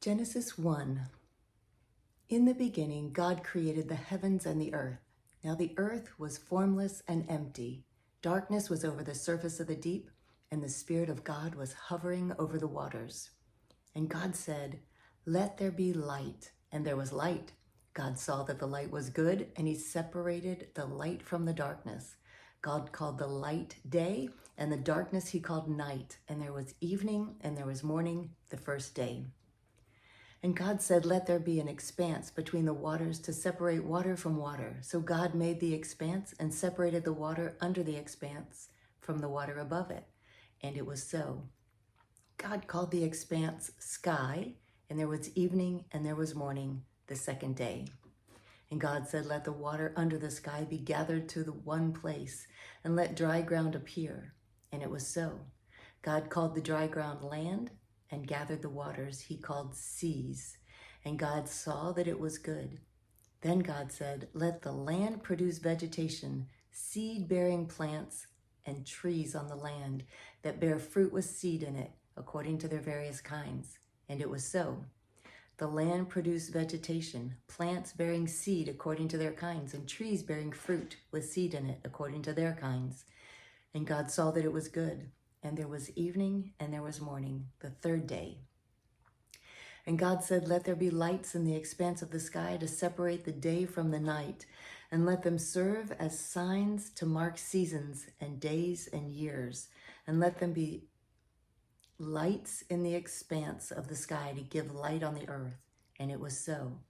Genesis 1. In the beginning, God created the heavens and the earth. Now the earth was formless and empty. Darkness was over the surface of the deep, and the Spirit of God was hovering over the waters. And God said, "Let there be light." And there was light. God saw that the light was good, and he separated the light from the darkness. God called the light day, and the darkness he called night. And there was evening, and there was morning, the first day. And God said, "Let there be an expanse between the waters to separate water from water." So God made the expanse and separated the water under the expanse from the water above it. And it was so. God called the expanse sky, and there was evening and there was morning, the second day. And God said, "Let the water under the sky be gathered to the one place, and let dry ground appear." And it was so. God called the dry ground land, and gathered the waters he called seas. And God saw that it was good. Then God said, "Let the land produce vegetation, seed-bearing plants and trees on the land that bear fruit with seed in it, according to their various kinds." And it was so. The land produced vegetation, plants bearing seed according to their kinds, and trees bearing fruit with seed in it according to their kinds. And God saw that it was good. And there was evening and there was morning, the third day. And God said, "Let there be lights in the expanse of the sky to separate the day from the night, and let them serve as signs to mark seasons and days and years. And let them be lights in the expanse of the sky to give light on the earth." And it was so.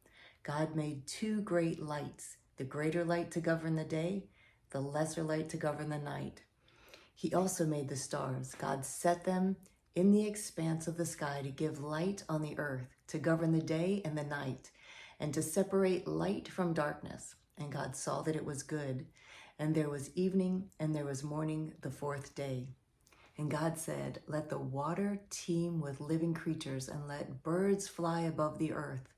God made two great lights, the greater light to govern the day, the lesser light to govern the night. He also made the stars. God set them in the expanse of the sky to give light on the earth, to govern the day and the night, and to separate light from darkness. And God saw that it was good. And there was evening and there was morning, the fourth day. And God said, "Let the water teem with living creatures, and let birds fly above the earth,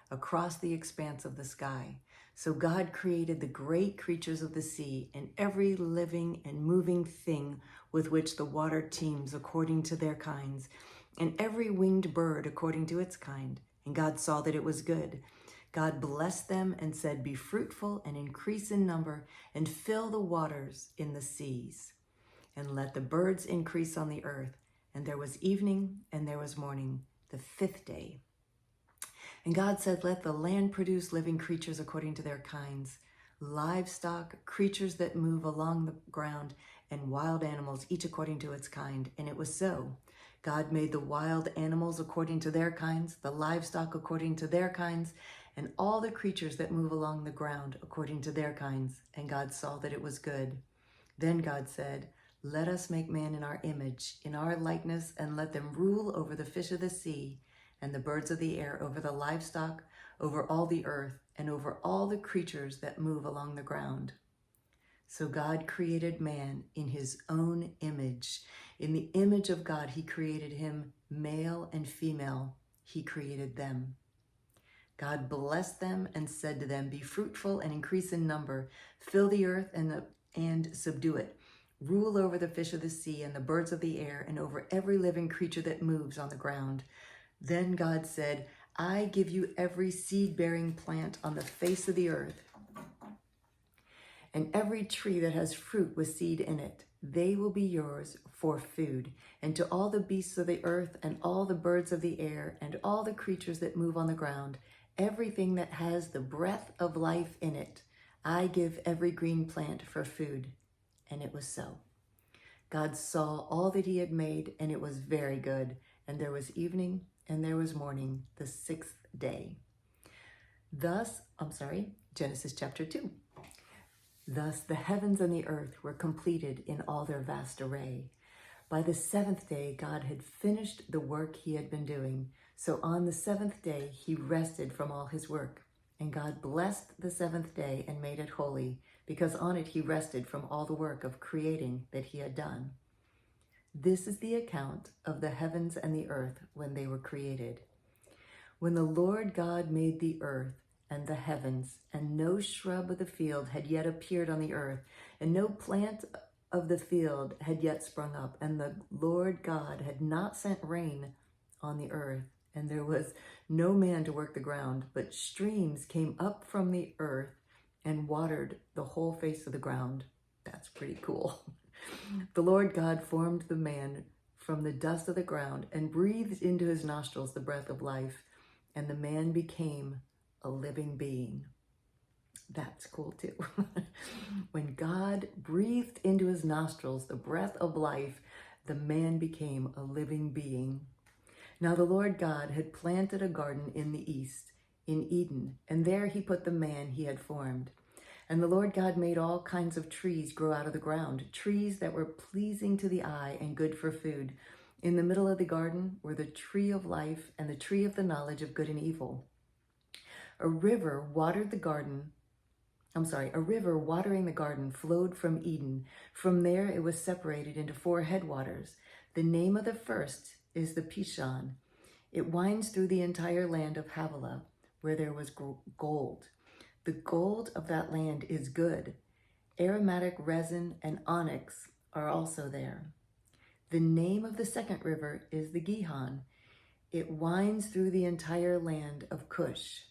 across the expanse of the sky." So God created the great creatures of the sea and every living and moving thing with which the water teems according to their kinds, and every winged bird according to its kind. And God saw that it was good. God blessed them and said, "Be fruitful and increase in number, and fill the waters in the seas, and let the birds increase on the earth." And there was evening and there was morning, the fifth day. And God said, "Let the land produce living creatures according to their kinds, livestock, creatures that move along the ground, and wild animals, each according to its kind." And it was so. God made the wild animals according to their kinds, the livestock according to their kinds, and all the creatures that move along the ground according to their kinds. And God saw that it was good. Then God said, "Let us make man in our image, in our likeness, and let them rule over the fish of the sea, and the birds of the air, over the livestock, over all the earth, and over all the creatures that move along the ground." So God created man in his own image. In the image of God, he created him, male and female, he created them. God blessed them and said to them, "Be fruitful and increase in number, fill the earth and subdue it. Rule over the fish of the sea and the birds of the air, and over every living creature that moves on the ground." Then God said, "I give you every seed-bearing plant on the face of the earth, and every tree that has fruit with seed in it. They will be yours for food. And to all the beasts of the earth, and all the birds of the air, and all the creatures that move on the ground, everything that has the breath of life in it, I give every green plant for food." And it was so. God saw all that he had made, and it was very good. And there was evening and there was morning, the sixth day. Genesis chapter 2. Thus the heavens and the earth were completed in all their vast array. By the seventh day, God had finished the work he had been doing. So on the seventh day, he rested from all his work. And God blessed the seventh day and made it holy, because on it he rested from all the work of creating that he had done. This is the account of the heavens and the earth when they were created. When the Lord God made the earth and the heavens, and no shrub of the field had yet appeared on the earth, and no plant of the field had yet sprung up, and the Lord God had not sent rain on the earth, and there was no man to work the ground, but streams came up from the earth and watered the whole face of the ground. That's pretty cool. The Lord God formed the man from the dust of the ground and breathed into his nostrils the breath of life, and the man became a living being. That's cool too. When God breathed into his nostrils the breath of life, the man became a living being. Now the Lord God had planted a garden in the east, in Eden, and there he put the man he had formed. And the Lord God made all kinds of trees grow out of the ground, trees that were pleasing to the eye and good for food. In the middle of the garden were the tree of life and the tree of the knowledge of good and evil. A river watering the garden flowed from Eden. From there it was separated into 4 headwaters. The name of the first is the Pishon. It winds through the entire land of Havilah, where there was gold. The gold of that land is good. Aromatic resin and onyx are also there. The name of the second river is the Gihon. It winds through the entire land of Cush.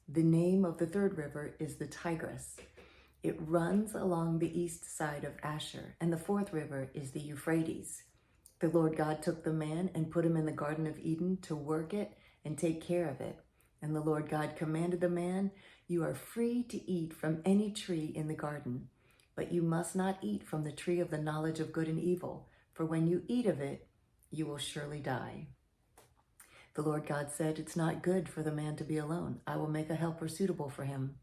The name of the third river is the Tigris. It runs along the east side of Asher, and the fourth river is the Euphrates. The Lord God took the man and put him in the Garden of Eden to work it and take care of it. And the Lord God commanded the man, "You are free to eat from any tree in the garden, but you must not eat from the tree of the knowledge of good and evil, for when you eat of it, you will surely die." The Lord God said, "It's not good for the man to be alone. I will make a helper suitable for him."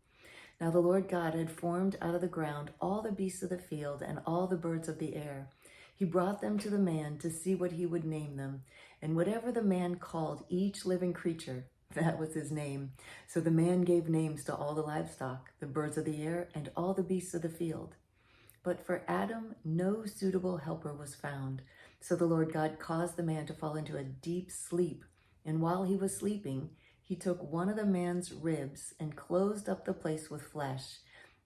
Now the Lord God had formed out of the ground all the beasts of the field and all the birds of the air. He brought them to the man to see what he would name them. And whatever the man called each living creature, that was his name. So the man gave names to all the livestock, the birds of the air, and all the beasts of the field. But for Adam, no suitable helper was found. So the Lord God caused the man to fall into a deep sleep. And while he was sleeping, he took one of the man's ribs and closed up the place with flesh.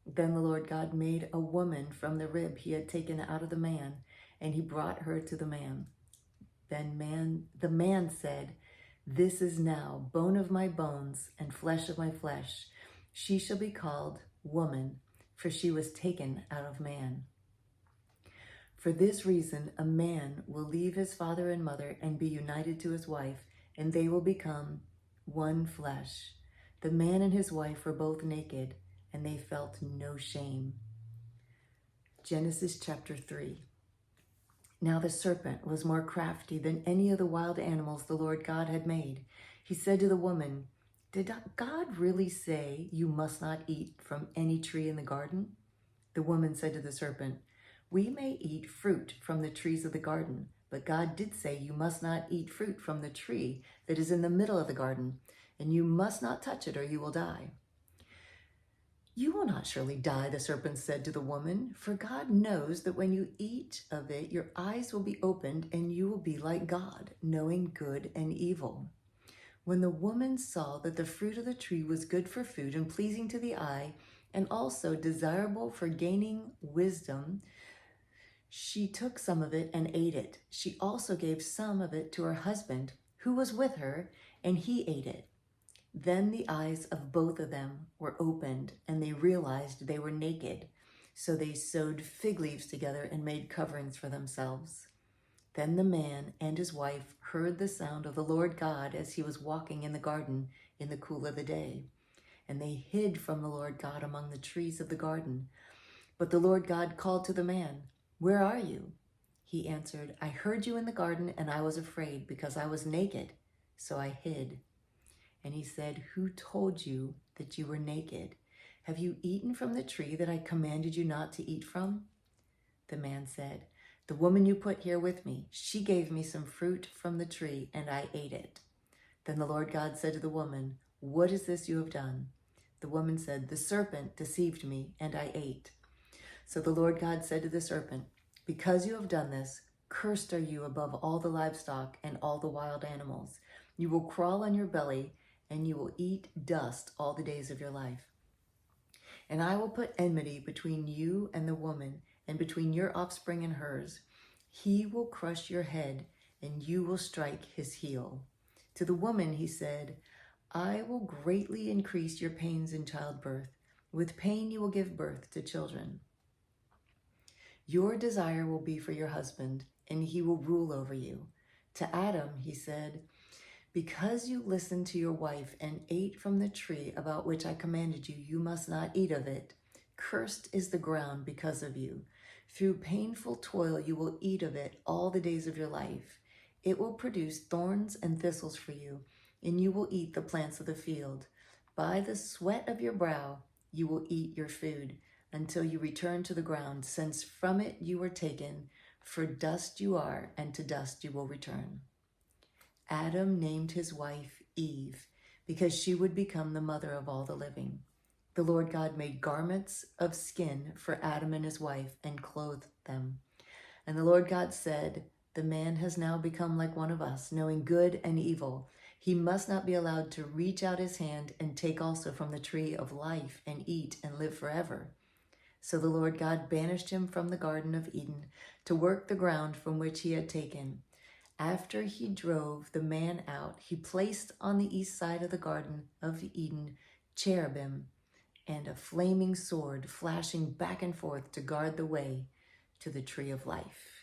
Then the Lord God made a woman from the rib he had taken out of the man, and he brought her to the man. Then the man said, "This is now bone of my bones and flesh of my flesh. She shall be called woman, for she was taken out of man." For this reason, a man will leave his father and mother and be united to his wife, and they will become one flesh. The man and his wife were both naked, and they felt no shame. Genesis chapter 3. Now the serpent was more crafty than any of the wild animals the Lord God had made. He said to the woman, "Did God really say you must not eat from any tree in the garden?" The woman said to the serpent, "We may eat fruit from the trees of the garden, but God did say you must not eat fruit from the tree that is in the middle of the garden, and you must not touch it or you will die." "You will not surely die," the serpent said to the woman, "for God knows that when you eat of it, your eyes will be opened and you will be like God, knowing good and evil." When the woman saw that the fruit of the tree was good for food and pleasing to the eye, and also desirable for gaining wisdom, she took some of it and ate it. She also gave some of it to her husband, who was with her, and he ate it. Then the eyes of both of them were opened, and they realized they were naked. So they sewed fig leaves together and made coverings for themselves. Then the man and his wife heard the sound of the Lord God as he was walking in the garden in the cool of the day. And they hid from the Lord God among the trees of the garden. But the Lord God called to the man, "Where are you?" He answered, "I heard you in the garden, and I was afraid because I was naked, so I hid." And he said, "Who told you that you were naked? Have you eaten from the tree that I commanded you not to eat from?" The man said, "The woman you put here with me, she gave me some fruit from the tree, and I ate it." Then the Lord God said to the woman, "What is this you have done?" The woman said, "The serpent deceived me, and I ate." So the Lord God said to the serpent, "Because you have done this, cursed are you above all the livestock and all the wild animals. You will crawl on your belly, and you will eat dust all the days of your life. And I will put enmity between you and the woman, and between your offspring and hers. He will crush your head, and you will strike his heel." To the woman he said, I will greatly increase your pains in childbirth. With pain you will give birth to children. Your desire will be for your husband, and he will rule over you. To Adam he said, because you listened to your wife and ate from the tree about which I commanded you, you must not eat of it. Cursed is the ground because of you. Through painful toil you will eat of it all the days of your life. It will produce thorns and thistles for you, and you will eat the plants of the field. By the sweat of your brow you will eat your food until you return to the ground, since from it you were taken, for dust you are, and to dust you will return. Adam named his wife Eve because she would become the mother of all the living. The Lord God made garments of skin for Adam and his wife and clothed them. And the Lord God said, the man has now become like one of us, knowing good and evil. He must not be allowed to reach out his hand and take also from the tree of life and eat and live forever. So the Lord God banished him from the Garden of Eden to work the ground from which he had taken. After he drove the man out, he placed on the east side of the Garden of Eden cherubim and a flaming sword flashing back and forth to guard the way to the tree of life.